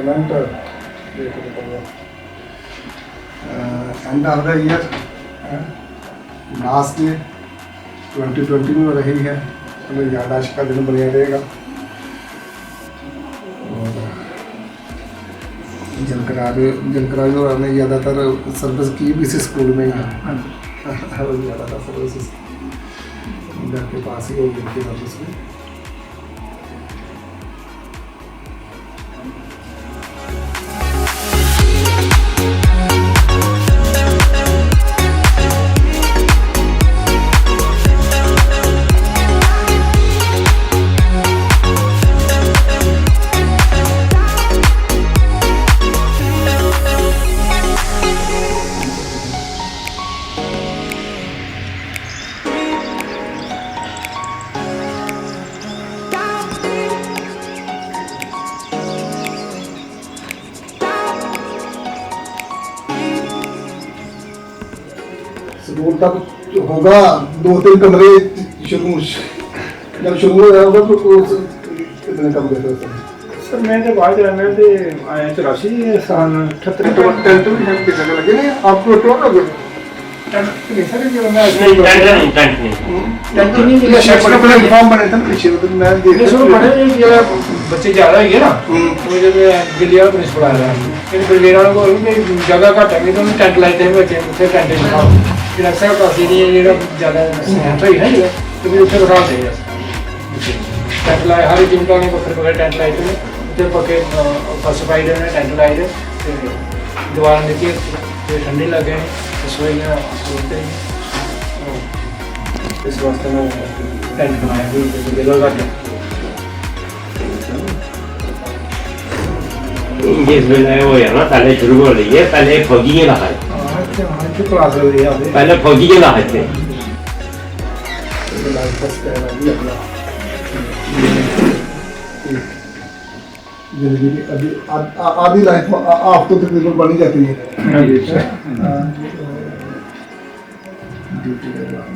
Retirement end of the year last day 2020 में रही है, तो याददाश्त का दिन बना रहेगा। और जनकराज और हमने ज़्यादातर सर्विस की भी इसी स्कूल में ही है, ज़्यादातर सर्विस घर के पास ही होगी इनकी सर्विस में। स्कूल तक होगा 2-3 कमरे जब शुरू हो जाएगा तो कितने कमरे थे सर? मैं जब आज मैं तो आया 84 साल 78 टेंट भी है कितने लगे नहीं आपको टोटल लगे बच्चे ज्यादा है ना, दिल्ली वाला प्रिंसिपल आया ब्रिगेड वालों को जगह घट है तो टेंट लाए थे बच्चे उत्थे टेंट फिर अक्सर काफी जो ज्यादा सहमत हुई ना तो फिर उत्थे बिठा दे टेंट लाए, हर एक यूनिट ने बखरे बखरे टेंट लाए थे उत्थे पक्के फर्स्ट फाइड ने टेंट लाए थे, दीवार नीचे ठंडी लगे रसोइयाँ सोते इस वास्ते में टेंट बनाया भी जगह घट जिस वेले हो ना पहले शुरू हो रही है, पहले फौजी ला है, क्लास हो रही है पहले फौजी ला है थे जिंदगी की अभी आधी लाइफ आप तो तकरीबन बनी जाती है। ड्यूटी के बाद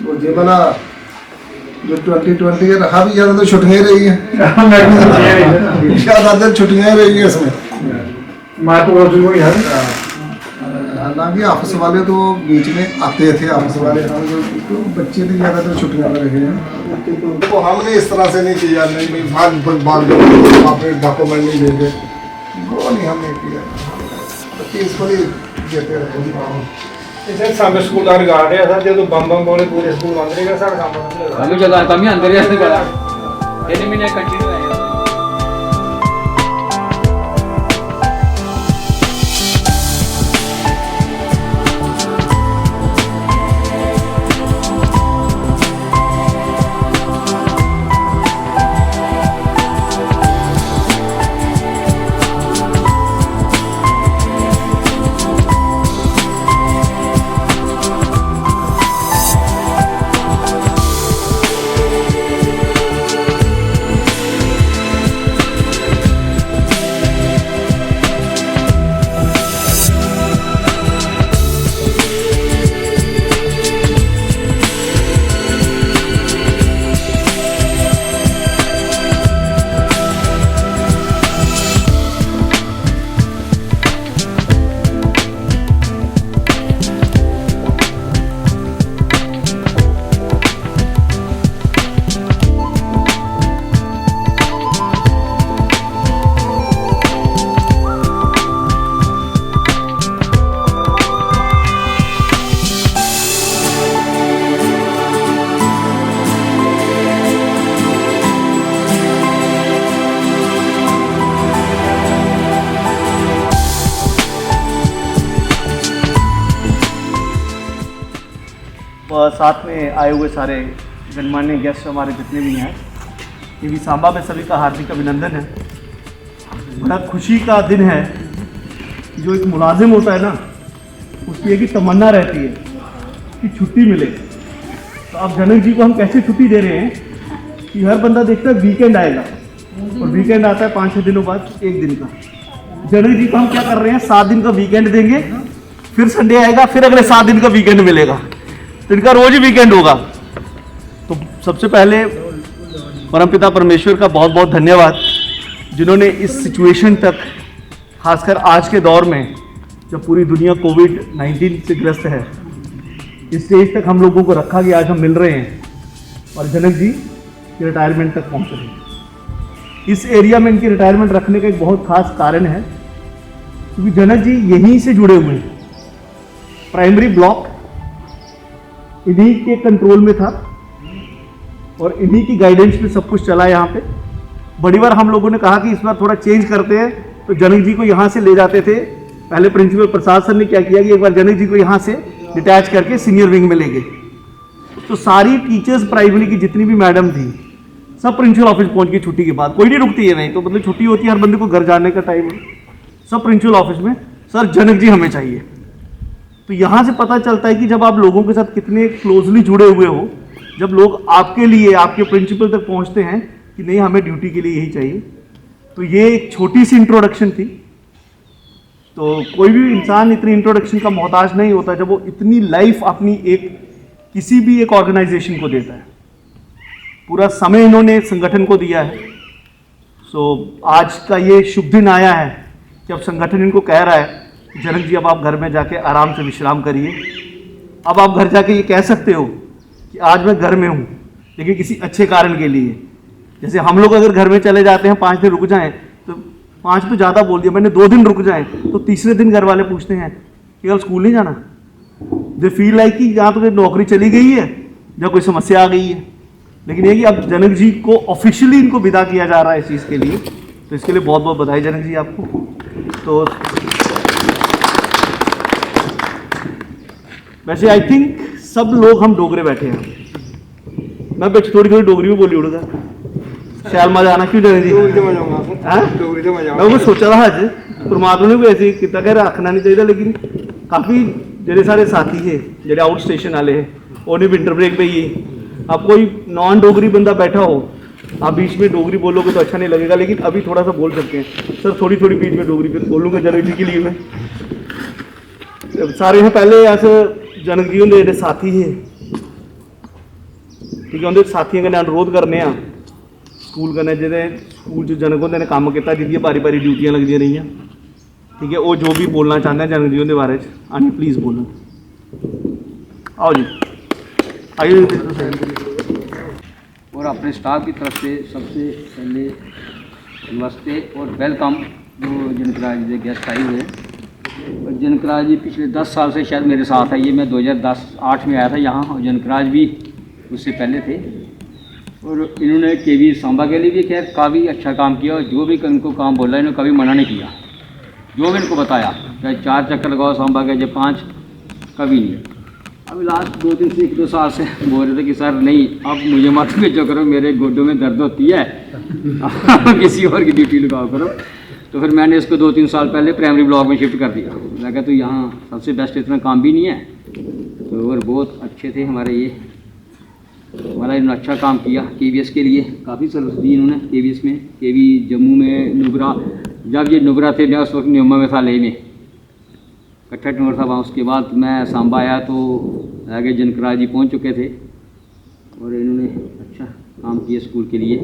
वो जे बना जो 2020 रहा भी ज़्यादा तो छुट्टियाँ रही हैं, ज़्यादातर छुट्टियाँ रही हैं इसमें। हालांकि ऑफिस वाले तो बीच में आते थे, ऑफिस वाले तो बच्चे भी ज़्यादातर छुट्टियाँ में रहे हैं। तो हमने इस तरह से नहीं किया, नहीं भाई आपने डॉक्यूमेंट नहीं देंगे, वो नहीं हमने किया, पीसफुली देते रहे। सर सामने स्कूल का रिकॉर्ड है सर, जो बम बम बोले पूरे स्कूल बंद रहेगा सर, काम हम जगह कमी अंदर ही पड़ा एनी मिनट कंटिन्यू है। साथ में आए हुए सारे गणमान्य गेस्ट हमारे जितने भी हैं, ये भी सांबा में सभी का हार्दिक अभिनंदन है। बड़ा खुशी का दिन है। जो एक मुलाजिम होता है ना, उसकी एक ही तमन्ना रहती है कि छुट्टी मिले। तो अब जनक जी को हम कैसे छुट्टी दे रहे हैं कि हर बंदा देखता है वीकेंड आएगा, और वीकेंड आता है 5-6 दिनों बाद 1 दिन का। जनक जी को हम क्या कर रहे हैं, 7 दिन का वीकेंड देंगे फिर संडे आएगा, फिर अगले 7 दिन का वीकेंड मिलेगा, तो इनका रोज ही वीकेंड होगा। तो सबसे पहले परमपिता परमेश्वर का बहुत बहुत धन्यवाद, जिन्होंने इस सिचुएशन तक, खासकर आज के दौर में जब पूरी दुनिया कोविड-19 से ग्रस्त है, इस स्टेज तक हम लोगों को रखा कि आज हम मिल रहे हैं और जनक जी की रिटायरमेंट तक पहुंच रहे हैं। इस एरिया में इनकी रिटायरमेंट रखने का एक बहुत खास कारण है, क्योंकि जनक जी यहीं से जुड़े हुए हैं। प्राइमरी ब्लॉक इन्हीं के कंट्रोल में था और इन्हीं की गाइडेंस में सब कुछ चला यहाँ पे। बड़ी बार हम लोगों ने कहा कि इस बार थोड़ा चेंज करते हैं, तो जनक जी को यहाँ से ले जाते थे। पहले प्रिंसिपल प्रसाद सर ने क्या किया कि एक बार जनक जी को यहाँ से डिटैच करके सीनियर विंग में ले गए। तो सारी टीचर्स प्राइमरी की जितनी भी मैडम थी, सब प्रिंसिपल ऑफिस पहुँच गई छुट्टी के बाद। कोई नहीं रुकती है, नहीं तो मतलब छुट्टी होती है, हर बंदे को घर जाने का टाइम है, सब प्रिंसिपल ऑफिस में, सर जनक जी हमें चाहिए। तो यहाँ से पता चलता है कि जब आप लोगों के साथ कितने क्लोजली जुड़े हुए हो, जब लोग आपके लिए, आपके प्रिंसिपल तक पहुँचते हैं कि नहीं हमें ड्यूटी के लिए यही चाहिए। तो ये एक छोटी सी इंट्रोडक्शन थी। तो कोई भी इंसान इतनी इंट्रोडक्शन का मोहताज नहीं होता जब वो इतनी लाइफ अपनी एक किसी भी एक ऑर्गेनाइजेशन को देता है। पूरा समय इन्होंने संगठन को दिया है। सो आज का ये शुभ दिन आया है कि अब संगठन इनको कह रहा है कि जनक जी अब आप घर में जाके आराम से विश्राम करिए। अब आप घर जाके ये कह सकते हो कि आज मैं घर में हूँ, लेकिन किसी अच्छे कारण के लिए। जैसे हम लोग अगर घर में चले जाते हैं 5 दिन रुक जाएं, तो 5 तो ज़्यादा बोल दिया मैंने, 2 दिन रुक जाएं, तो तीसरे दिन घर वाले पूछते हैं कि कल स्कूल नहीं जाना। दे फील लाइक कि यहाँ तो नौकरी चली गई है या कोई समस्या आ गई है। लेकिन ये कि अब जनक जी को ऑफिशियली इनको विदा किया जा रहा है इस चीज़ के लिए, तो इसके लिए बहुत बहुत बधाई जनक जी आपको। तो वैसे आई थिंक सब लोग हम डोगरे बैठे हैं, मैं बेच थोड़ी थोड़ी डोगरी में बोली उड़गा शैल मजा आना क्यों जनक जी। मैं वो सोचा था अज परमात्मा ने भी ऐसे किया कि रखना नहीं चाहिए, लेकिन काफ़ी जेडे सारे साथी है जेडे आउट स्टेशन वाले है उन्हें विंटर ब्रेक पे ही। अब कोई नॉन डोगरी बंदा बैठा हो, आप बीच में डोगरी बोलोगे तो अच्छा नहीं लगेगा, लेकिन अभी थोड़ा सा बोल सकते हैं। सर थोड़ी थोड़ी बीच में डोगरी पे बोलूँगा जनक जी के लिए। मैं सारे हैं पहले ऐसे जनक जी होंगे जेडे साथी है, ठीक है, उन्हें साथियों कन्नै अनुरोध करने स्कूल कन्नै जेह्ड़े स्कूल च जनक होंदे ने कम्म कीता, जिंदियां बारी बारी ड्यूटियां लगदियां रहियां, ठीक है, वो जो भी बोलना चाहते हैं जनक जी उनके बारे च आनी प्लीज़ बोलो। आओ जी आइए। और अपने स्टाफ की तरफ से सबसे पहले नमस्ते और वेलकम जो जनकराज जी गेस्ट आए हुए हैं। और जनकराज जी पिछले 10 साल से शायद मेरे साथ है। ये मैं 2010-8 में आया था यहाँ, और जनकराज भी उससे पहले थे। और इन्होंने केवी सांबा के लिए भी खैर काफ़ी अच्छा काम किया, और जो भी इनको काम बोला इन्होंने कभी मना नहीं किया। जो भी इनको बताया, चाहे 4 चक्कर लगाओ सांबा के, चाहे 5, कभी नहीं। अभी लास्ट 2-3 साल से बोल रहे थे कि सर नहीं अब मुझे मत भेजो करो, मेरे गोडों में दर्द होती है किसी और की ड्यूटी लगाओ करो। तो फिर मैंने इसको 2-3 साल पहले प्राइमरी ब्लॉक में शिफ्ट कर दिया। लगा तो यहाँ सबसे बेस्ट इतना काम भी नहीं है। तो और बहुत अच्छे थे हमारे ये, हमारा इन्होंने अच्छा काम किया KVS के लिए, काफ़ी सर्विस दी इन्होंने KVS में। KV जम्मू में नुब्रा, जब ये नुब्रा थे मैं उस वक्त न्योमा में था, ले में कट्ठा टूर था वहाँ। उसके बाद मैं सांबा आया तो आगे जनकराज जी पहुँच चुके थे, और इन्होंने अच्छा काम किया स्कूल के लिए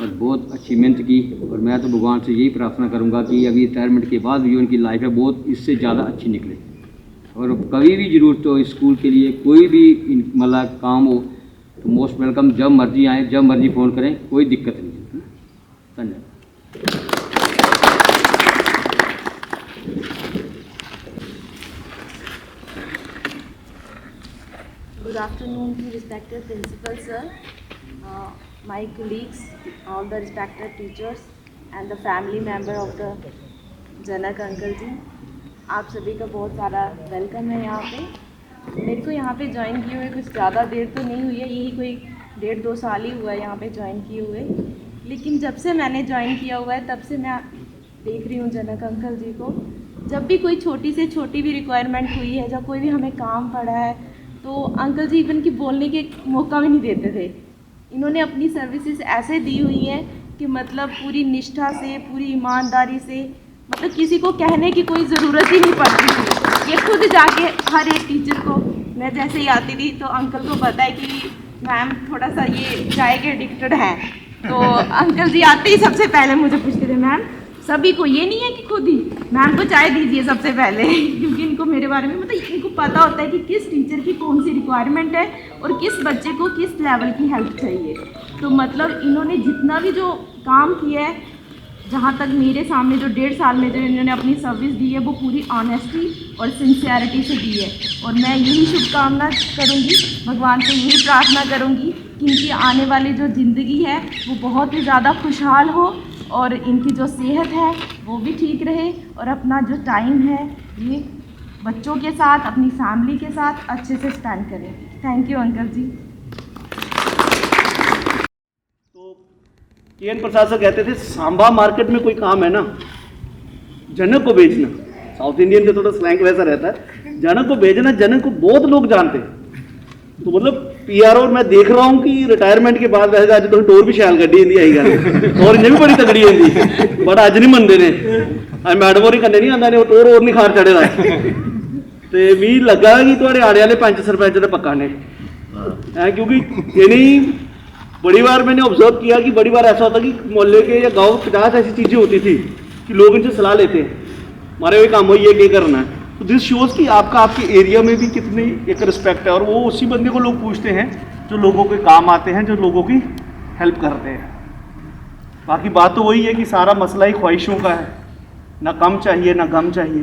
और बहुत अच्छी मेहनत की। और मैं तो भगवान से यही प्रार्थना करूँगा कि अभी रिटायरमेंट के बाद भी उनकी लाइफ है बहुत इससे ज़्यादा अच्छी निकले। और कभी भी ज़रूरत हो स्कूल के लिए, कोई भी मतलब काम हो तो मोस्ट वेलकम, जब मर्जी आएँ, जब मर्जी फ़ोन करें, कोई दिक्कत नहीं है। धन्यवाद। Good afternoon to respected principal sir, my colleagues, all the respected teachers and the family member of the Janak uncle ji. आप सभी का बहुत सारा वेलकम है यहाँ पे। मेरे को यहाँ पे ज्वाइन किए हुए कुछ ज़्यादा देर तो नहीं हुई है, यही कोई 1.5-2 साल ही हुआ है यहाँ पे ज्वाइन किए हुए। लेकिन जब से मैंने ज्वाइन किया हुआ है तब से मैं देख रही हूँ जनक अंकल जी को। जब भी कोई छोटी से छोटी भी रिक्वायरमेंट हुई है, जब कोई भी हमें काम पड़ा है, तो अंकल जी इवन की बोलने के मौका भी नहीं देते थे। इन्होंने अपनी सर्विसेज ऐसे दी हुई हैं कि मतलब पूरी निष्ठा से, पूरी ईमानदारी से, मतलब किसी को कहने की कोई ज़रूरत ही नहीं पड़ती थी ये खुद जाके हर एक टीचर को, मैं जैसे ही आती थी तो अंकल को पता है कि मैम थोड़ा सा ये चाय के एडिक्टेड हैं, तो अंकल जी आते ही सबसे पहले मुझे पूछते थे मैम सभी को, ये नहीं है कि खुद ही मैम को चाय दीजिए सबसे पहले क्योंकि इनको मेरे बारे में मतलब इनको पता होता है कि किस टीचर की कौन सी रिक्वायरमेंट है और किस बच्चे को किस लेवल की हेल्प चाहिए। तो मतलब इन्होंने जितना भी जो काम किया है, जहाँ तक मेरे सामने जो 1.5 साल में जो इन्होंने अपनी सर्विस दी है वो पूरी ऑनेस्टी और सिंसियरिटी से दी है। और मैं यही शुभकामना करूँगी, भगवान से यही प्रार्थना करूँगी कि इनकी आने वाली जो ज़िंदगी है वो बहुत ही ज़्यादा खुशहाल हो और इनकी जो सेहत है वो भी ठीक रहे और अपना जो टाइम है ये बच्चों के साथ, अपनी फैमिली के साथ अच्छे से स्पेंड करें। Thank you uncle ji. K N. Prasad sir कहते थे सांबा मार्केट में कोई काम है ना, जनक को भेजना। साउथ इंडियन से थोड़ा स्लैंग वैसा रहता है, जनक को भेजना। जनक को बहुत लोग जानते हैं, तो मतलब पीआरओ मैं देख रहा हूँ कि रिटायरमेंट के बाद वैसे अज तो टोर भी शैल गड्डी इंदी आई गल और इन्हें भी बड़ी तगड़ी इंदी, बट अज नहीं मनते ने, अज मैडम होरी कन्ने नहीं आंदा ने, टोर और नहीं खार चढ़े दा ते मी लगा कि थोड़े आने वाले पंच सरपंच तो पक्का ने, क्योंकि इन्हीं बड़ी बार मैंने ऑब्जर्व किया कि बड़ी बार ऐसा होता कि मोहल्ले के या गांव 50 ऐसी चीज़ें होती थी कि लोग इनसे सलाह लेते हैं, हमारे वही काम हो ये क्या करना है। तो दिस शोज़ कि आपका आपके एरिया में भी कितनी एक रिस्पेक्ट है, और वो उसी बंदे को लोग पूछते हैं जो लोगों के काम आते हैं, जो लोगों की हेल्प करते हैं। बाकी बात तो वही है कि सारा मसला ही ख्वाहिशों का है, ना कम चाहिए ना गम चाहिए,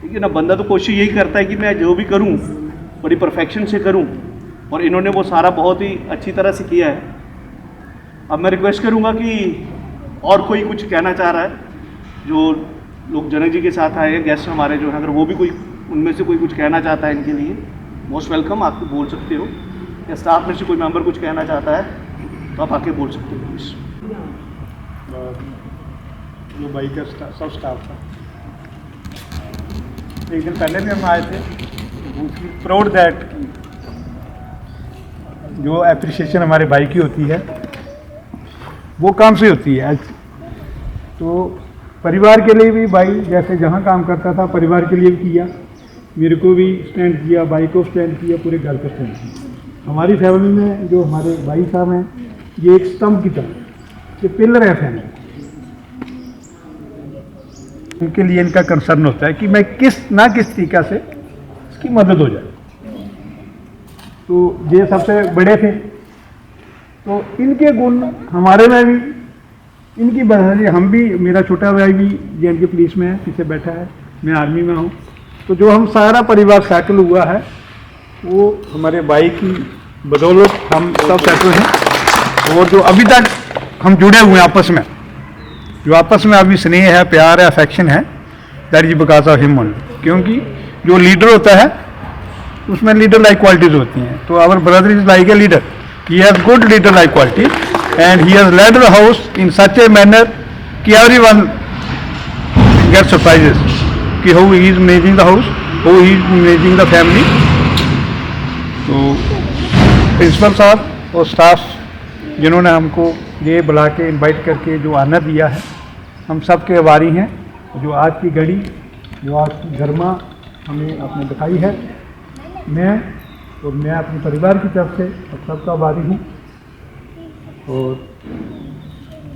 ठीक है ना। बंदा तो कोशिश यही करता है कि मैं जो भी करूँ बड़ी परफेक्शन से करूँ, और इन्होंने वो सारा बहुत ही अच्छी तरह से किया है। अब मैं रिक्वेस्ट करूंगा कि और कोई कुछ कहना चाह रहा है, जो लोग जनक जी के साथ आए हैं, गेस्ट हमारे जो हैं, अगर वो भी कोई उनमें से कोई कुछ कहना चाहता है इनके लिए, मोस्ट वेलकम, आप बोल सकते हो। या स्टाफ में से कोई मेंबर कुछ कहना चाहता है तो आप आके बोल सकते हो प्लीज़। जो बाइक का सब स्टाफ था, एक दिन पहले भी हम आए थे, प्राउड दैट जो अप्रिशिएशन हमारे भाई की होती है वो काम से होती है। तो परिवार के लिए भी भाई जैसे जहाँ काम करता था परिवार के लिए भी किया, मेरे को भी स्टैंड किया, भाई को स्टैंड किया, पूरे घर को स्टैंड किया। हमारी फैमिली में जो हमारे भाई साहब हैं ये एक स्तंभ की तरह, ये पिलर है फैमिली। उनके लिए इनका कंसर्न होता है कि मैं किस तरीका से इसकी मदद हो जाए। तो ये सबसे बड़े थे, तो इनके गुण हमारे में भी, इनकी बढ़ाई हम भी, मेरा छोटा भाई भी जे.एन.के पुलिस में है, पीछे बैठा है, मैं आर्मी में हूँ। तो जो हम सारा परिवार सेटल हुआ है वो हमारे भाई की बदौलत हम सब सेटल हैं। और जो अभी तक हम जुड़े हुए हैं आपस में, जो आपस में अभी स्नेह है, प्यार है, अफेक्शन है, that is because of him only. क्योंकि जो लीडर होता है उसमें लीडर लाइक क्वालिटीज होती हैं। तो our brother is like a leader, he has good leader like quality and he has led the house in such a manner कि everyone get surprises कि how he is managing the house, how he is managing the family. तो principal साहब और staff जिन्होंने हमको ये बुला के इन्वाइट करके जो आनंद दिया है, हम सब के आभारी हैं। जो आज की घड़ी, जो आज की गर्मा हमें आपने दिखाई है, मैं अपने परिवार की तरफ से सबका आभारी हूँ। और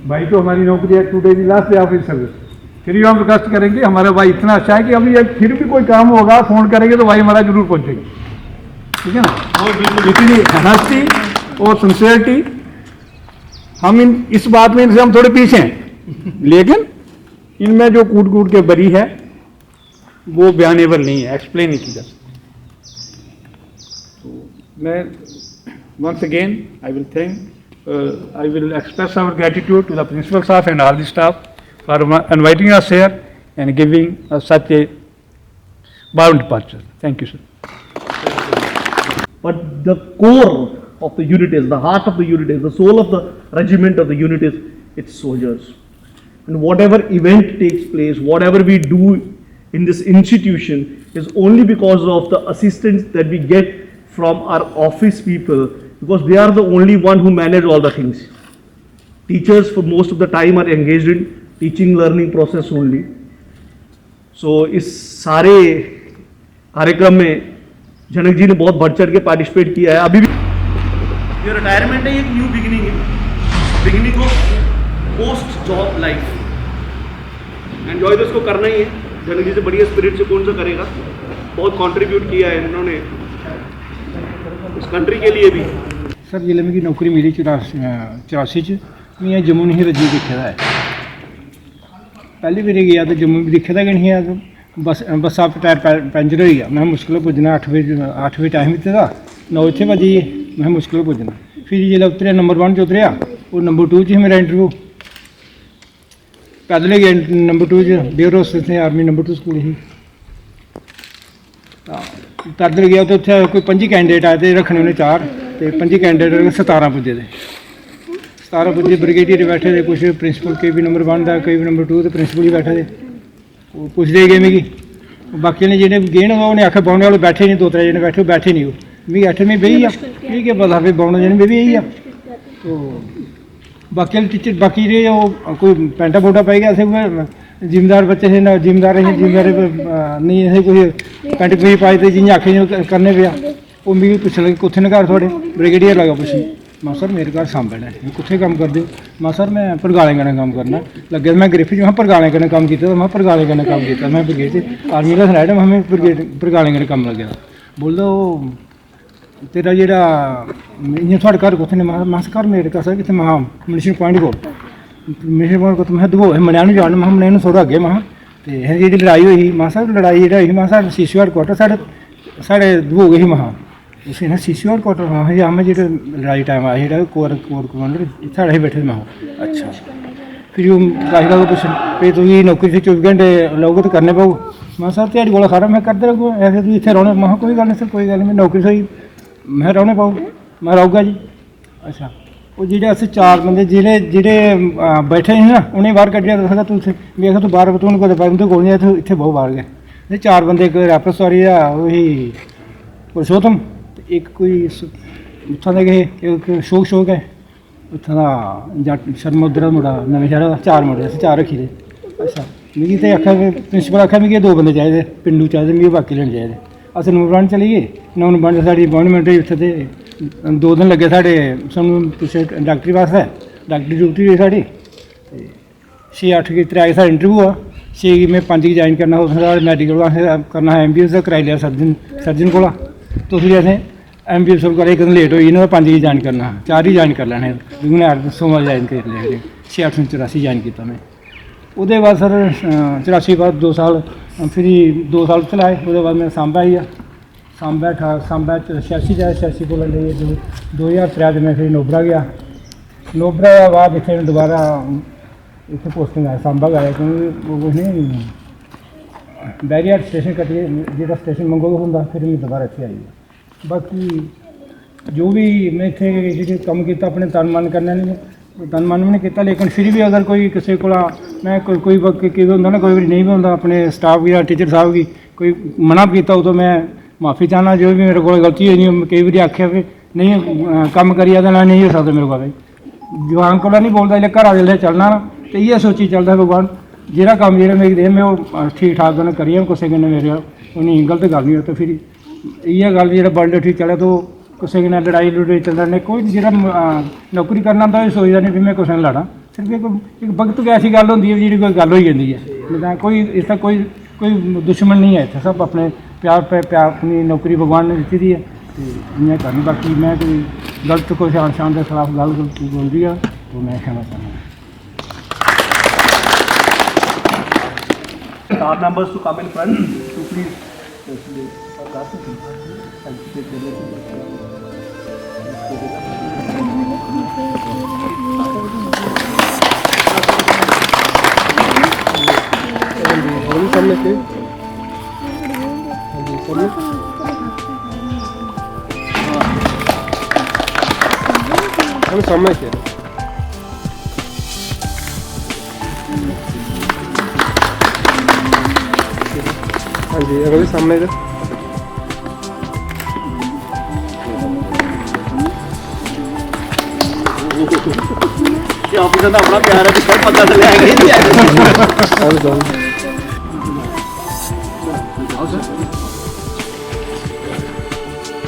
भाई तो हमारी नौकरी है, today the last day of his service, फिर भी हम रिक्वेस्ट करेंगे, हमारा भाई इतना अच्छा है कि अभी फिर भी कोई काम होगा फ़ोन करेंगे तो भाई हमारा जरूर पहुँचेगी, ठीक है ना। इतनी हंसती और सिंसियरिटी, हम इस बात में इनसे हम थोड़े पीछे हैं, लेकिन इनमें जो कूट के बरी है वो बयानेबल नहीं है, एक्सप्लेन नहीं की जा सकती। मैं once again I will express our gratitude to the principal staff and all the staff for inviting us here and giving us such a warm departure. Thank you, sir. But the core of the unit is, the heart of the unit is, the soul of the regiment of the unit is its soldiers. And whatever event takes place, whatever we do in this institution is only because of the assistance that we get from our office people, because they are the only one who manage all the things. Teachers for most of the time are engaged in teaching learning process only. So इस सारे कार्यक्रम में जनक जी ने बहुत बढ़ चढ़ के participate किया है। अभी भी ये रिटायरमेंट है, एक न्यू बिगिनिंग है, beginning of post job life. Enjoy तो इसको करना ही है। जनक जी से बढ़िया स्पिरिट से कौन सा करेगा। बहुत कंट्रीब्यूट किया है इन्होंने इस कंट्री के लिए भी। सर जिले में नौकरी मिली 84 च मैं जम्मू नहीं रजी दिखे दा है। पहली बारी गया तो जम्मू भी दिखे दा कि नहीं है, बस आप टायर पंचर हो गया। मैं मुश्किल पुजना 8 बजे टाइम दिते दा 9 इत्थे बजी मैं मुश्किल पुजना। फिर जिसलै उतरिया नंबर 1 च उतरिया, वो नंबर 2 च मेरा इंटरव्यू पैदल गया। नंबर 2 च बेयर हाउस इत्थे आर्मी नंबर 2 स्कूल ही पैदल गया। तो उत्थे कोई 25 कैंडिडेट आए थे, रखने उन्हें 4 तो 25 कैंडिडेट 17 पुजे थे। 17 पुजे ब्रिगेडियर बैठे थे, कुछ प्रिंसीपल कोई भी नंबर 1 था, कोई भी नंबर 2 तो प्रिंसीपल ही बैठे थे। वो पुछते गए मिगी, बाकी ने जेह्ड़े गे ना उन्हें आखेआ बौने वाले बैठे नहीं, 2-3 जने बैठे, बैठे नहीं। वो मिगी आखेआ मैं बेही आ, मिगी केह् पता भाई बौने जने में बेही आ। तो बाकी आह्ले टीचर बाकी जेह्ड़े ओह् कोई पैंटा पोटा पाई गया। असें जिम्मेदार बच्चे थे ना, जिम्मेदार नहीं असें कोई पैंट पूरी पाई ते जियां आखे करने पेआ। वो मिगी पुच्छन लगे कुत्थे न घर थुआढ़े, ब्रिगेडियर लगा पुच्छन। मां सर मेरे घर सांबे ने। कुत्थे कम्म करदे हो? मां सर मैं भरगालें कन्नै कम्म करना। लग्गे मैं गिरफ्त च भरगालें कन्नै कम्म कीता। मैं भरगालें कन्नै कम्म कीता, मैं ब्रिगेड च आर्मी दा सनाया मैं भरगालें कन्नै कम्म लग्गे दा। बोलदा ओह् तेरा जेह्ड़ा इ'यां थुआढ़े घर कुत्थे ने? मां घर मेरे घर सर कित्थे? महा मिशन पॉइंट कोल। मिशन पॉइंट कोल मैं दबो मनेआ नूं जान, महा मनेआ नूं थोड़ा अग्गे महा ते जेह्ड़ी लड़ाई होई ही मां साहब लड़ाई जेह्ड़ी होई ही मां साहब सीसी क्वार्टर साढ़े दबो गए ही महा उसी ना सीसी क्वार्टर। हाँ मैं जेह्ड़े लड़ाई टाइम आया जेह्ड़ा कोर कमांडर साढ़े ही बैठे महा। अच्छा फिर गाही लगे पुच्छन भाई तुगी नौकरी से 24 घंटे लोगे तो करने पऊ। मां साहब ध्याड़ी कोला खारा मैं करदे रहो ऐसे तुम इत्थे रौह्ने? महा कोई गल्ल नहीं सर, कोई गल्ल नहीं, मैं नौकरी थोई मैं रौह्ने पाऊ, मैं रौह्गा जी। अच्छा वो जेह्ड़े अस 4 बंदे जेह्ड़े बैठे हे ना उ'नें बाहर कड्ढेआ। दस्सगा तू मैं आखेआ तू बाहर तू कुदै उं'दे कोल नहीं तू इत्थे बहुत बाहर गए। 4 बंदे इक रैपर सवारी दा ओही पुरुषोत्तम, एक कोई उत्थां दे गए, एक शोक है उत्थां दा जट शर्मा उद्धर दा मुड़ा नमें शैह्रा दा। 4 मुड़े असें 4 रक्खी दे। अच्छा मिगी ते आखेआ प्रिंसीपल आखेआ मिगी 2 बंदे चाहिदे पिंडू चाहिदे, मिगी बाकी लेने चाहिदे। अस नंबर 1 चली गे। नंबर 1 साढ़ी अपॉइंटमेंट होई उत्थे ते 2 दिन लग्गे साढ़े सानूं पिच्छे डॉक्टरी वास्ते। डॉक्टरी ड्यूटी होई साढ़ी 6-8 गी 3 साढ़ा इंटरव्यू आ। 6 गी मैं 5 गी ज्वाइन करना उसदा मैडिकल वास्ते करना है। MBBS दा कराई लिया सर्जन कोला। तो फिर असें MBBS कोला इक दिन लेट होई ना 5 गी ज्वाइन करना, 4 ही ज्वाइन कर लैने। उ'नें सोमवार ज्वाइन कर लिया। 6-8-84 ज्वाइन किया मैं। उसदे बाद सर 84 बाद 2 साल फिर 2 साल चलाए। उसदे बाद मैं सांबा आई गया। सांबा 86 जाए 86 को लेइयै 2003 च मैं फिर नोबरा गया। नोबरा दे बाद इत्थे दोबारा इत्थे पोस्टिंग आया सांबा गया क्योंकि वो कुछ नहीं बैरियर स्टेशन कट्टिए जेह्ड़ा स्टेशन मंगोग होंदा फिर मैं दोबारा इत्थे आई गया। बाकी जो भी मैं इत्थे कम्म कीता अपने तन मन कन्नै नहीं तन मन भी नहीं किया, लेकिन फिर भी अगर कोई किसी को मैं कोई होंदा ना कोई बारी नहीं भी होंदा अपने स्टाफ या टीचर साहब की कोई मना किया उदों मैं माफ़ी चाहना। जो भी मेरे को गलती हुई नहीं कई बार आख्या भी नहीं कम्म करिया तो नहीं हो सकता मेरे को भाई जवान को नहीं बोलता जिसले घर जिसले चलना ना तो इयै सोची चलता भगवान जेह्ड़ा कम्म जेह्ड़ा मेरी दे मैं वो ठीक ठाक कन्नै करियै कुसै कन्नै मेरे उन्हें गलत गल नहीं हो। तो फिर इयै गल जेह्ड़ा बंडे ठीक चले तो कुसै कन्नै लड़ाई लड़ाई चलदा नहीं। कोई जेह्ड़ा नौकरी करना होंदा सोचदा नहीं भी मैं कुसै ने लड़ां। सिर्फ एक वक्त गै ऐसी गल होंदी है जेह्ड़ी कोई गल होई जंदी है। कोई इसदा कोई दुश्मन नहीं है इत्थे, सब अपने प्यार अपनी नौकरी भगवान ने दित्ती दी है तो इ'यां करनी। बाकी मैं कोई गलत कोई शान के खिलाफ गल बोलदी है तो मैं कहना चाहना। Staff members to come in front to please. हम समय के हाँ जी अगले सामने इधर ऑफिसर का अपना प्यार है कि सब पता चले आएगा।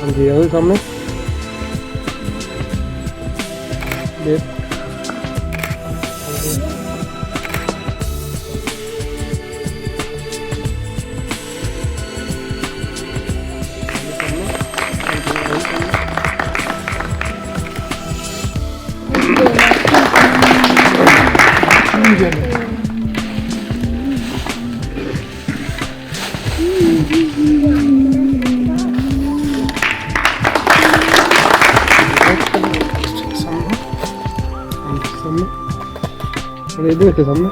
जी वो सामने और इधर के सामने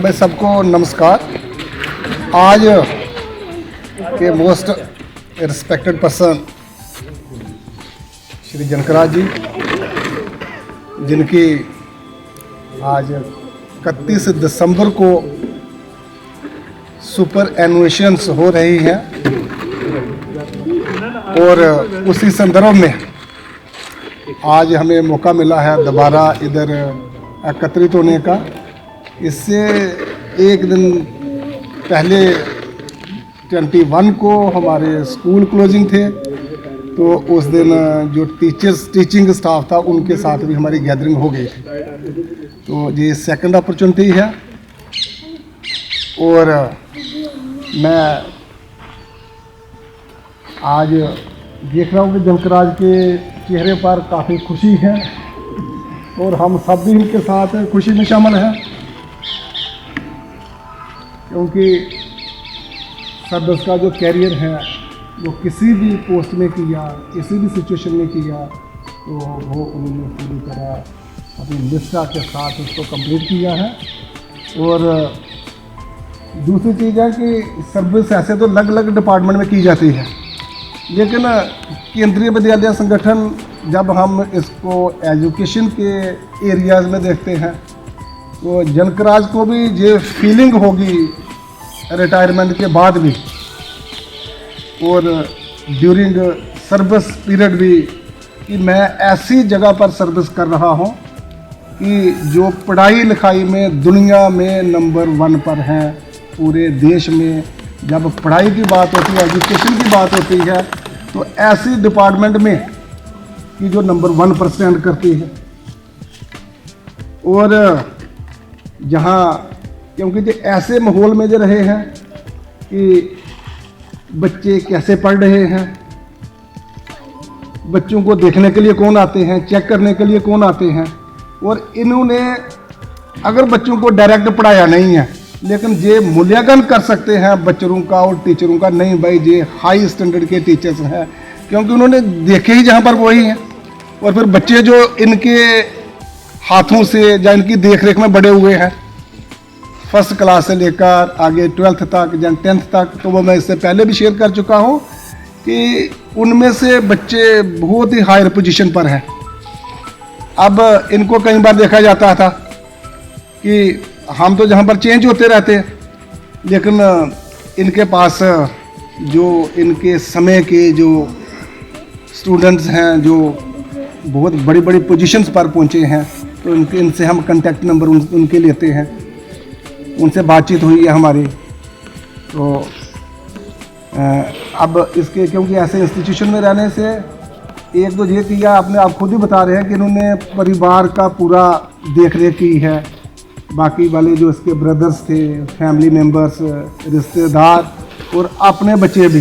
मैं सबको नमस्कार। आज के most respected person Shri Janakraj ji, जिनकी आज 31 दिसंबर को सुपर एनुएशंस हो रही हैं और उसी संदर्भ में आज हमें मौका मिला है दोबारा इधर एकत्रित होने का। इससे एक दिन पहले 21 को हमारे स्कूल क्लोजिंग थे, तो उस दिन जो टीचिंग स्टाफ था उनके साथ भी हमारी गैदरिंग हो गई थी। तो ये सेकंड अपॉर्चुनिटी है और मैं आज देख रहा हूँ कि जनकराज के चेहरे पर काफ़ी खुशी है और हम सब भी इनके साथ खुशी में शामिल हैं, क्योंकि सर्विस का जो कैरियर है वो किसी भी पोस्ट में किया, किसी भी सिचुएशन में किया, तो वो उन्होंने पूरी तरह अपनी निष्ठा के साथ उसको कंप्लीट किया है। और दूसरी चीज़ है कि सर्विस ऐसे तो अलग अलग डिपार्टमेंट में की जाती है, लेकिन केंद्रीय विद्यालय संगठन जब हम इसको एजुकेशन के एरियाज़ में देखते हैं तो जनकराज को भी ये फीलिंग होगी रिटायरमेंट के बाद भी और ड्यूरिंग सर्विस पीरियड भी, कि मैं ऐसी जगह पर सर्विस कर रहा हूं कि जो पढ़ाई लिखाई में दुनिया में नंबर 1 पर है पूरे देश में। जब पढ़ाई की बात होती है, एजुकेशन की बात होती है, तो ऐसी डिपार्टमेंट में कि जो नंबर 1 पर स्टैंड करती है। और जहाँ क्योंकि जो ऐसे माहौल में जो रहे हैं कि बच्चे कैसे पढ़ रहे हैं, बच्चों को देखने के लिए कौन आते हैं, चेक करने के लिए कौन आते हैं, और इन्होंने अगर बच्चों को डायरेक्ट पढ़ाया नहीं है, लेकिन ये मूल्यांकन कर सकते हैं बच्चों का और टीचरों का, नहीं भाई ये हाई स्टैंडर्ड के टीचर्स हैं, क्योंकि उन्होंने देखे ही जहाँ पर वही हैं। और फिर बच्चे जो इनके हाथों से या इनकी देखरेख में बड़े हुए हैं, फर्स्ट क्लास से लेकर आगे 12th तक या 10th तक, तो वो मैं इससे पहले भी शेयर कर चुका हूँ कि उनमें से बच्चे बहुत ही हायर पोजीशन पर हैं। अब इनको कई बार देखा जाता था कि हम तो जहाँ पर चेंज होते रहते, लेकिन इनके पास जो इनके समय के जो स्टूडेंट्स हैं जो बहुत बड़ी बड़ी पोजीशंस पर पहुँचे हैं, तो इनसे हम कांटेक्ट नंबर उनके लेते हैं, उनसे बातचीत हुई है हमारी। तो अब इसके क्योंकि ऐसे इंस्टीट्यूशन में रहने से एक तो ये किया, आपने आप खुद ही बता रहे हैं कि इन्होंने परिवार का पूरा देख रेख की है, बाकी वाले जो इसके ब्रदर्स थे, फैमिली मेम्बर्स, रिश्तेदार और अपने बच्चे भी,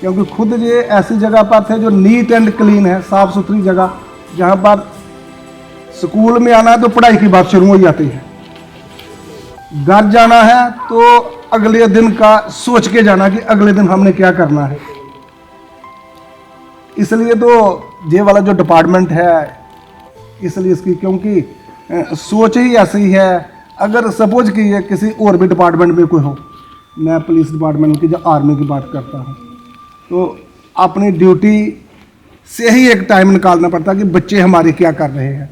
क्योंकि खुद ये ऐसी जगह पर थे जो नीट एंड क्लीन है, साफ़ सुथरी जगह, जहाँ पर स्कूल में आना है तो पढ़ाई की बात शुरू हो जाती है, घर जाना है तो अगले दिन का सोच के जाना कि अगले दिन हमने क्या करना है। इसलिए तो ये वाला जो डिपार्टमेंट है, इसलिए इसकी क्योंकि सोच ही ऐसी है। अगर सपोज कि ये किसी और भी डिपार्टमेंट में कोई हो, मैं पुलिस डिपार्टमेंट की जो आर्मी की बात करता हूँ, तो अपनी ड्यूटी से ही एक टाइम निकालना पड़ता कि बच्चे हमारे क्या कर रहे हैं,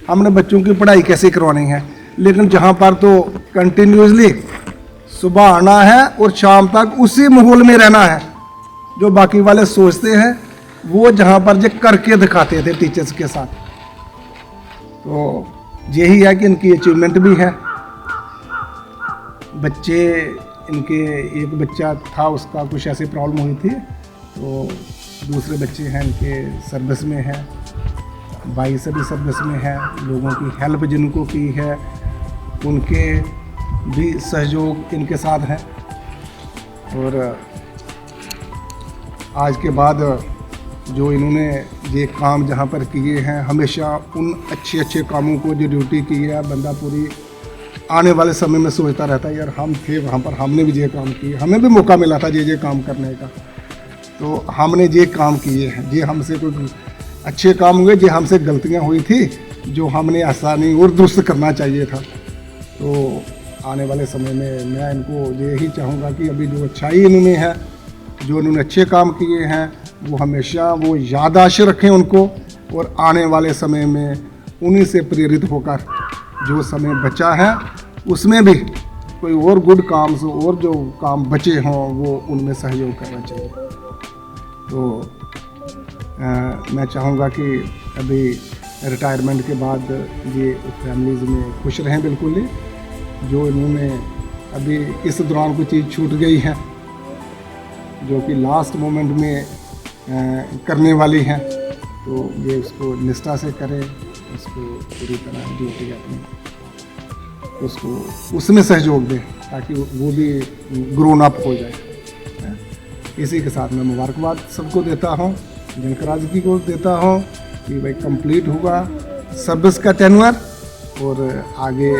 हमने बच्चों की पढ़ाई कैसे करवानी है। लेकिन जहाँ पर तो कंटिन्यूसली सुबह आना है और शाम तक उसी माहौल में रहना है जो बाकी वाले सोचते हैं, वो जहाँ पर जो करके दिखाते थे टीचर्स के साथ। तो यही है कि इनकी अचीवमेंट भी है। बच्चे इनके, एक बच्चा था उसका कुछ ऐसी प्रॉब्लम हुई थी, तो दूसरे बच्चे हैं इनके सर्विस में है, भाई से भी सर्विस में है, लोगों की हेल्प जिनको की है उनके भी सहयोग इनके साथ है। और आज के बाद जो इन्होंने ये काम जहाँ पर किए हैं, हमेशा उन अच्छे अच्छे कामों को जो ड्यूटी की है बंदा पूरी आने वाले समय में सोचता रहता है, यार हम थे वहाँ पर, हमने भी ये काम किए, हमें भी मौका मिला था ये काम करने का, तो हमने ये काम किए हैं, ये हमसे कोई अच्छे काम हुए, ये हमसे गलतियाँ हुई थी जो हमने ऐसा नहीं और दुरुस्त करना चाहिए था। तो आने वाले समय में मैं इनको यही चाहूँगा कि अभी जो अच्छाई इन्होंने है, जो इन्होंने अच्छे काम किए हैं, वो हमेशा वो याददाश्त रखें उनको, और आने वाले समय में उन्हीं से प्रेरित होकर जो समय बचा है उसमें भी कोई और गुड काम्स और जो काम बचे हों वो उनमें सहयोग करना चाहिए। तो मैं चाहूँगा कि अभी रिटायरमेंट के बाद ये फैमिलीज़ में खुश रहें बिल्कुल ही। जो इन्होंने अभी इस दौरान कोई चीज़ छूट गई है जो कि लास्ट मोमेंट में करने वाली है, तो ये उसको निष्ठा से करें, उसको पूरी तरह ड्यूटी अपनी उसको उसमें सहयोग दें ताकि वो भी ग्रोन अप हो जाए। इसी के साथ मैं मुबारकबाद सबको देता हूँ, जनकराज जी को देता हूँ कि भाई कंप्लीट हुआ सर्विस का टेन्योर, और आगे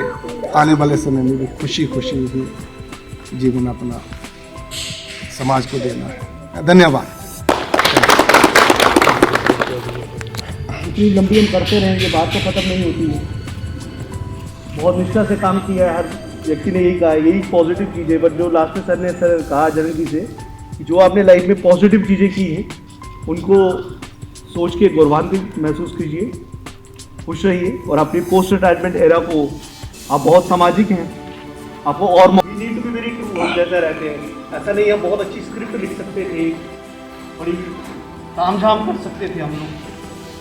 आने वाले समय में भी खुशी खुशी ही जीवन अपना समाज को देना है। धन्यवाद। इतनी लंबी हम करते रहेंगे, बात तो ख़त्म नहीं होती है। बहुत निष्ठा से काम किया है, हर व्यक्ति ने यही कहा है, यही पॉजिटिव चीज़ है। बट जो लास्ट में सर ने कहा जनक जी से कि जो आपने लाइफ में पॉजिटिव चीज़ें की हैं उनको सोच के गौरवान्वित महसूस कीजिए, खुश रहिए, और अपनी पोस्ट रिटायरमेंट एरा को आप बहुत सामाजिक हैं, आपको और need to be very true. हम जैसा रहते हैं ऐसा नहीं, हम बहुत अच्छी स्क्रिप्ट लिख सकते थे, बड़ी तामझाम कर सकते थे हम लोग,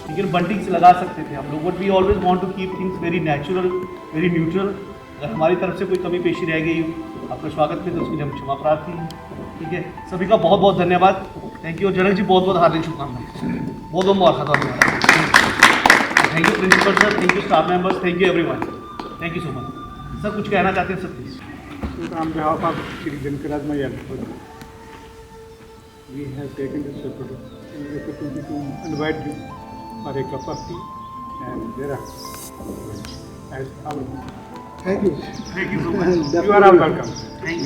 लेकिन बंटिंग से लगा सकते थे हम लोग। But we always want to keep things very natural, very neutral. अगर हमारी तरफ से कोई कमी पेशी रह गई आपका स्वागत में, तो उसके लिए हम क्षमा प्रार्थी हैं। ठीक है, सभी का बहुत बहुत धन्यवाद, थैंक यू। और जनक जी बहुत बहुत हार्दिक शुभकामनाएं, बहुत बहुत मुबारक। Thank you principal sir, thank you staff members, thank you everyone, thank you so much. Sir कुछ कहना चाहते हैं sir please? On behalf of Shri Jankaraj Mayal, we have taken this opportunity to invite you for a cup of tea and there are as our thank you so much. You are all welcome.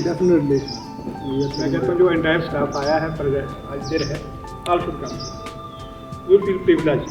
Definitely. मैं कहता हूँ जो entire staff आया है पर आज देर है, all should come, you feel privilege.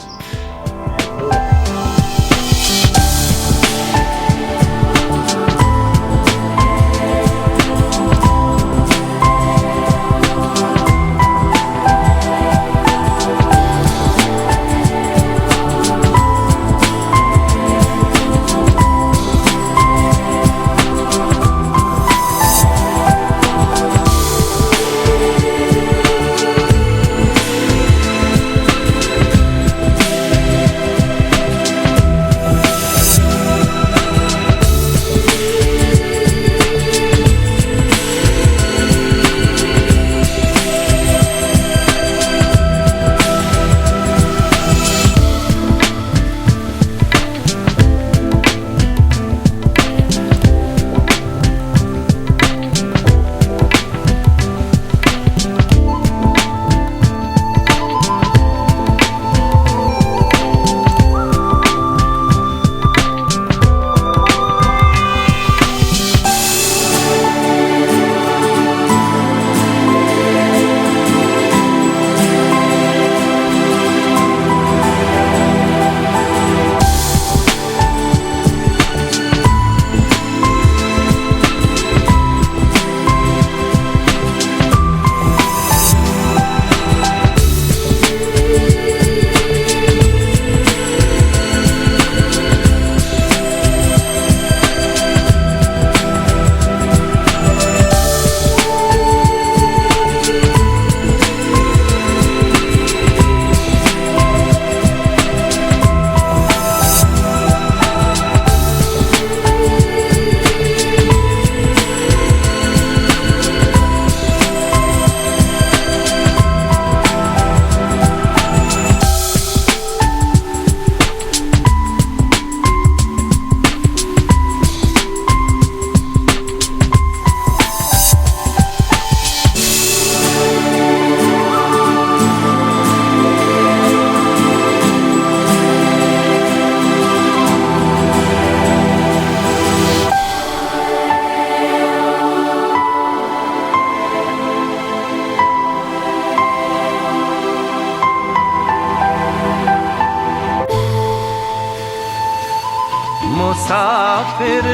मुसाफिर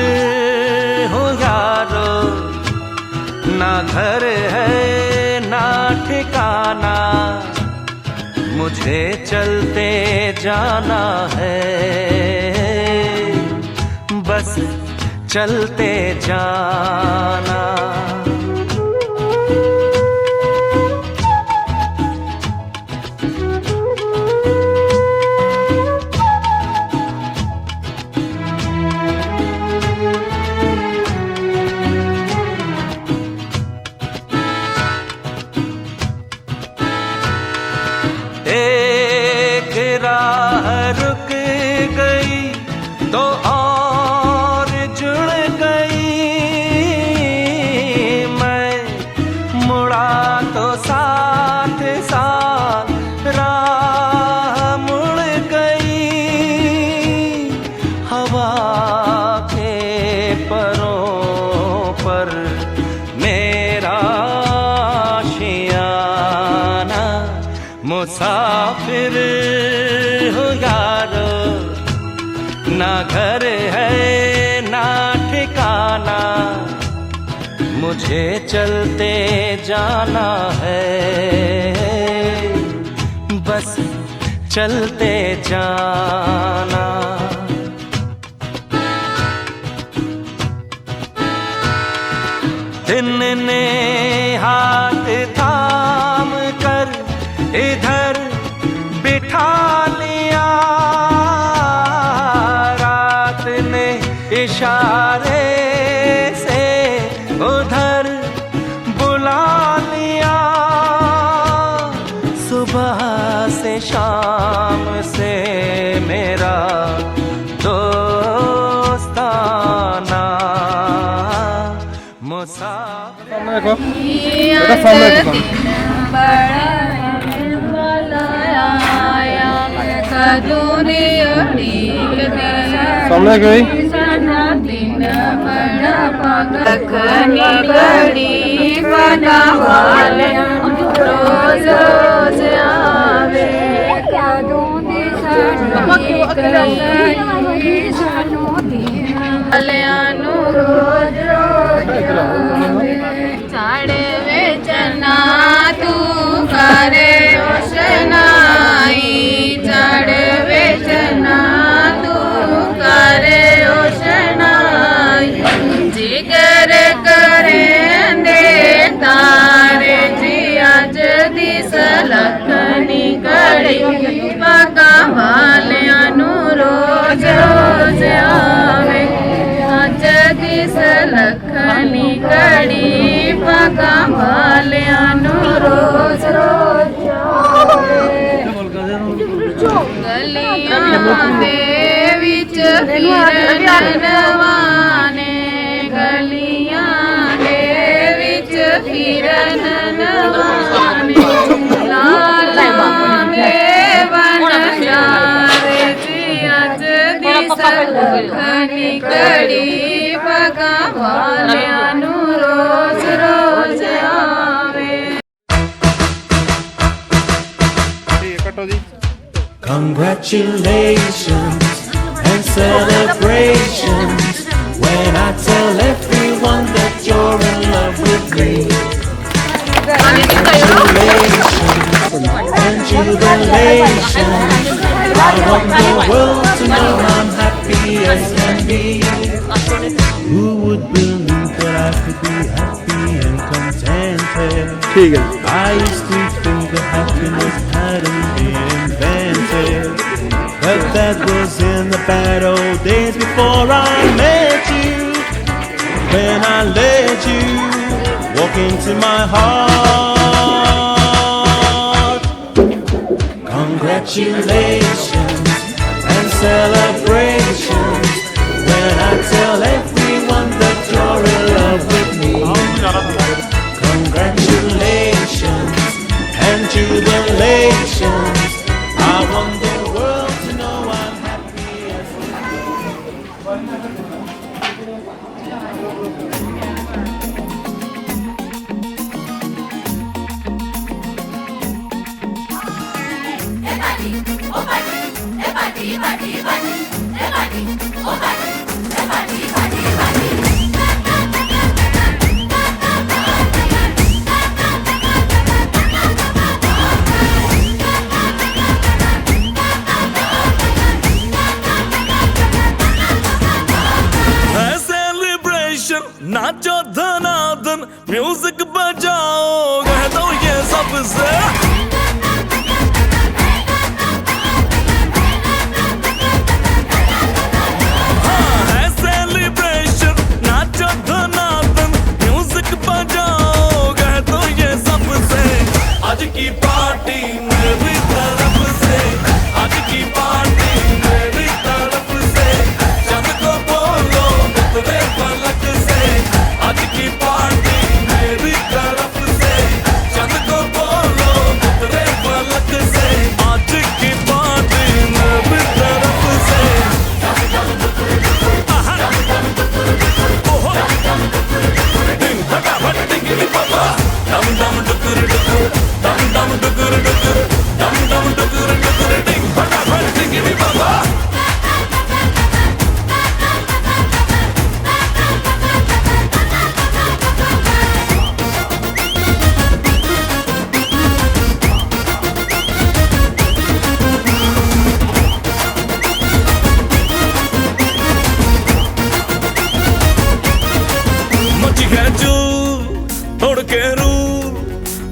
हूँ यारो, ना घर है ना ठिकाना, मुझे चलते जाना है, बस चलते जाना। एक राह रुक गई तो और जुड़ गई, मैं मुड़ा तो साथ साथ राह मुड़ गई, हवा के परों पर मेरा आशियाना। मुसाफिर हूँ यारो, ना घर है ना ठिकाना, मुझे चलते जाना है, बस चलते जाना। दिन ने हाथ थाम कर इधर बिठा लिया, रात ने इशारे से उधर बुला लिया, सुबह से शाम से मेरा दोस्ताना। मुसाफिर सामने गई रोज रोज आवे रोज साढ़े बेचना तू करे ओशनाई, साढ़े बेचना तू करे ओशनाई, जिगर करे दे तारे जी अज दी सलखनी कड़ी, पगा वालियां नू रोज रोज आवे, अज दी सलखनी कड़ी, पगा वालियां नू रोज रोज आवे। गलियां दे विच फिरन नवाने, गलियां दे विच फिरन नवाने, लालां दे बन जावे जी अज दी सलखनी कड़ी, पगा वालियां नू रोज रोज आवे। Congratulations and celebrations when I tell everyone that you're in love with me. Congratulations and jubilations, I want the world to know I'm happy as can be. Who would believe that I could be happy and contented? I used to think that happiness hadn't been invented, but that was in the bad old days before I met you. When I let you walk into my heart. Congratulations and celebrations when I tell everyone that you're in love with me. Congratulations and jubilations, I want the world to know I'm happy as Everybody, oh, music बजाओ कह दो ये सबसे आज की party मेरी तरफ से, आज की पार्टी मेरी तरफ से, चंद को बोलो उतरे पलक से। आज की पार्टी मेरी तरफ से, चंद को बोलो उतरे पलक से। आज की पार्टी मेरी तरफ से। दिन फटाफट टिकली पापा, दम दम डुकुर डुकुर, dum dum dukur dukur, dum dum dukur dukur, ding फटाफट टिकली पापा। मची है जो तोड़ के रूल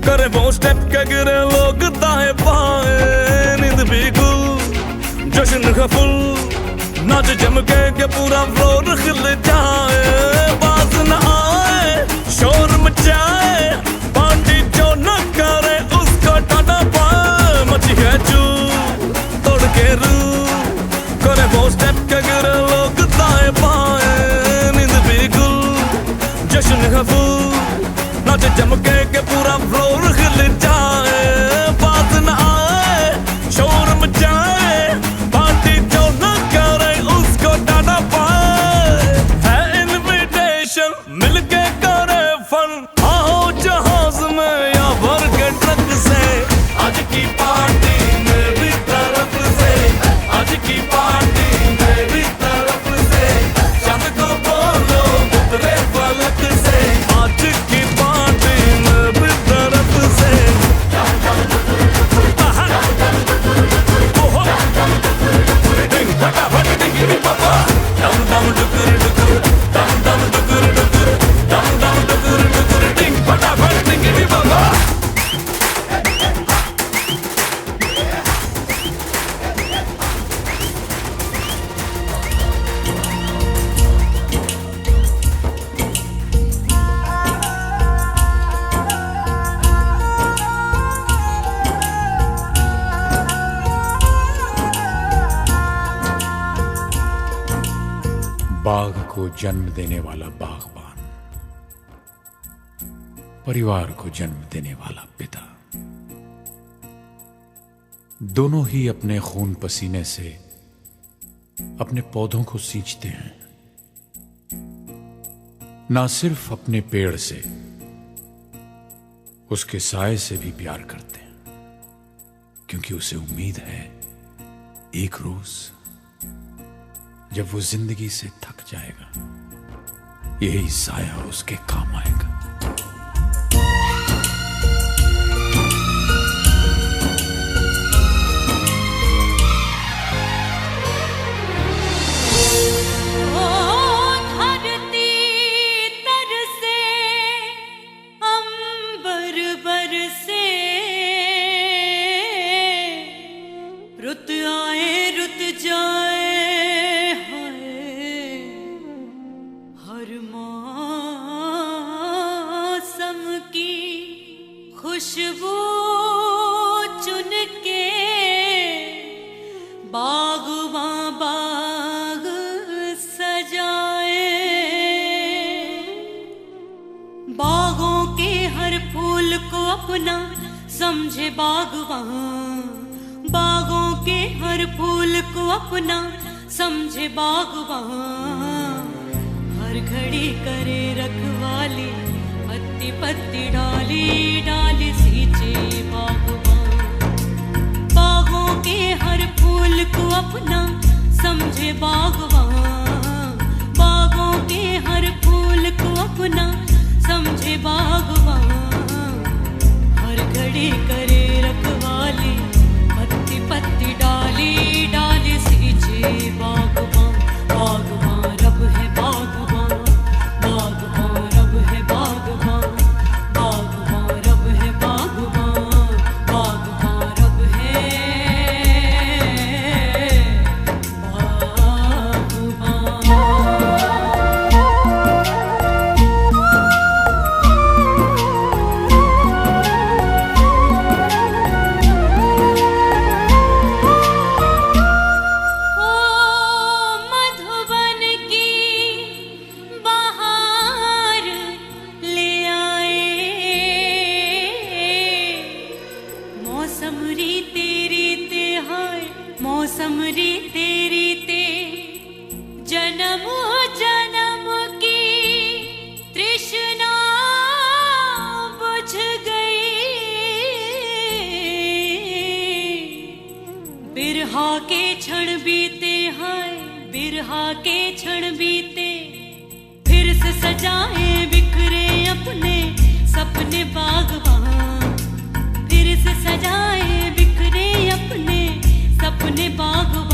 करे वो स्टेप के गिरे लोग दाएं बाएं, नींद भी गुल जश्न का फुल, नाच जम के पूरा फ्लोर खिल जाए। बाज न आए शोर मचाए, पार्टी जो न करे उसको टाटा पाए। मची है जू तोड़ के रू करे वो स्टेप के गिरे लोग दाएं बाएं, नींद भी गुल जश्न का फुल, नाच जम के पूरा फ्लोर खिल जाए। बात न आए शोर मचाए, पार्टी जो न करे उसको टाटा पाए। है इनविटेशन मिलके करे फन, आओ जहाज में या भर के ट्रक से। आज की पार्टी मेरी तरफ से, आज की पार्टी मेरी तरफ से, चंद को बोलो उतरे पलक से। आज की फटाफट टिकली पापा, दम दम डुकुर डुकुर, दम दम डुकुर डुकुर, दम दम डुकुर डुकुर, टिंग फटाफट टिकली पापा। बाग को जन्म देने वाला बागबान, परिवार को जन्म देने वाला पिता, दोनों ही अपने खून पसीने से अपने पौधों को सींचते हैं। ना सिर्फ अपने पेड़ से, उसके साए से भी प्यार करते हैं, क्योंकि उसे उम्मीद है एक रोज जब वो जिंदगी से थक जाएगा, यही साया उसके काम आएगा। खुशबू चुन के बागवां बाग सजाए, बागों के हर फूल को अपना समझे बागवां, बागों के हर फूल को अपना समझे बागवां, हर घड़ी करे रखवाली, पत्ती पत्ती डाली डाली सींचे बागवां, बागों के हर फूल को अपना समझे बागवां, बागों के हर फूल को अपना समझे बागवां, हर घड़ी करे रखवाली, पत्ती पत्ती डाली डाली सींचे बागवां, बागवां रब है बागवां, बागवां रब है बागवां, बिरहा के क्षण बीते हाय बिरहा के क्षण बीते फिर से सजाए बिखरे अपने सपने बागबान फिर से सजाए बिखरे अपने सपने बागबान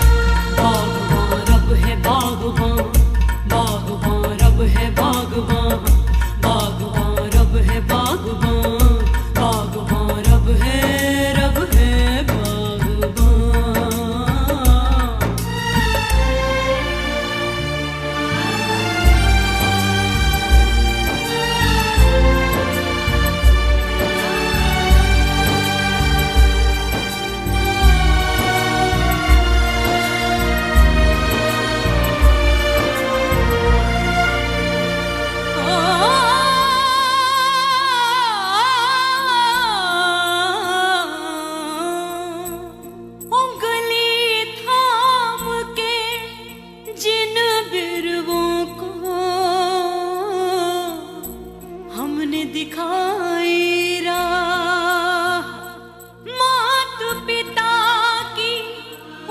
बागबान रब है बागबान बागबान रब है बागबान बागबान रब है बागबान बागबान रब है बागबान दिखाई राह मात पिता की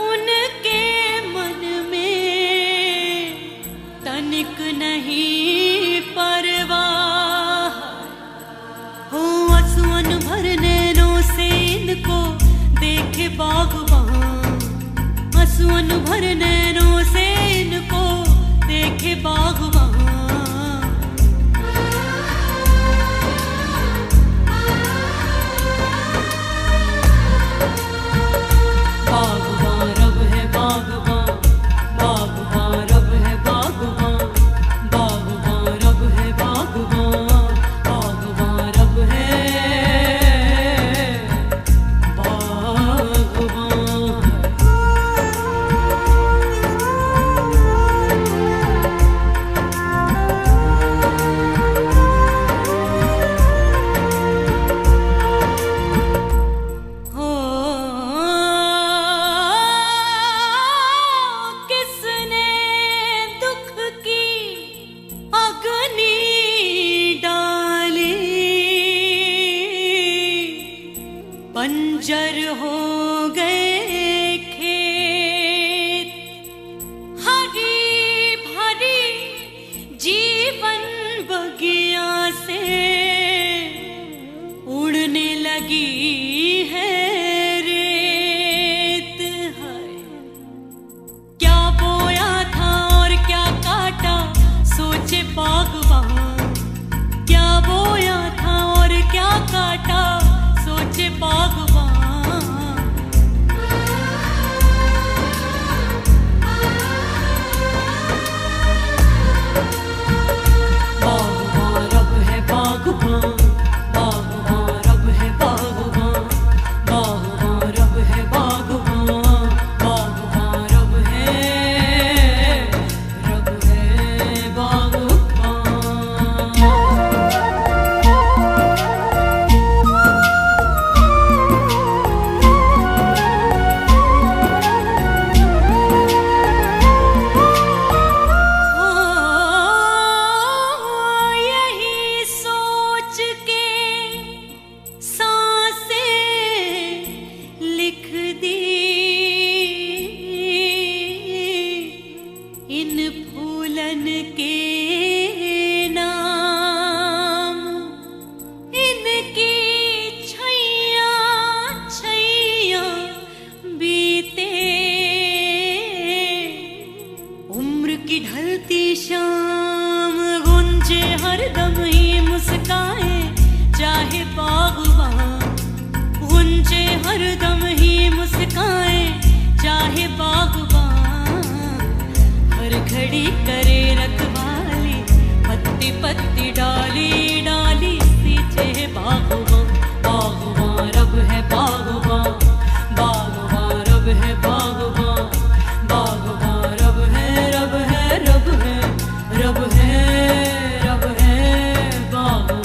उनके मन में तनिक नहीं परवाह हो आंसुओं भर नैनों से इनको देखे बागबान आंसुओं भर नैनों से इनको देखे बागबान बागबान रब है बागबान बागबान रब है बागबान बागबान रब है बागबान बागबान रब है किसने दुख की अग्नि डाली बंजर हो गए खेत हरी भरी जीवन बगिया से उड़ने लगी है रेत है क्या बोया था और क्या काटा सोचे बागबान क्या बोया था और क्या काटा सोचे बागबान बागबान रब है बागबान बागबान रब है बागबान बागबान रब है बागबान बागबान रब है बागबान यही सोच के सांसें लिख दी इन फूलन के नाम इनकी छैया छैया बीते उम्र की ढलती शाम गुंजे हरदम ही मुस्काए चाहे बागबान गुंजे हरदम ही मुस्काए चाहे बागबान हर घड़ी करे रखवाली पत्ती पत्ती डाली डाली सींचे बागबान बागबान रब है बागबान बागबान रब है बागबान बागबान रब है रब है रब है रब है बागबान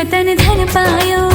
तन धन पायो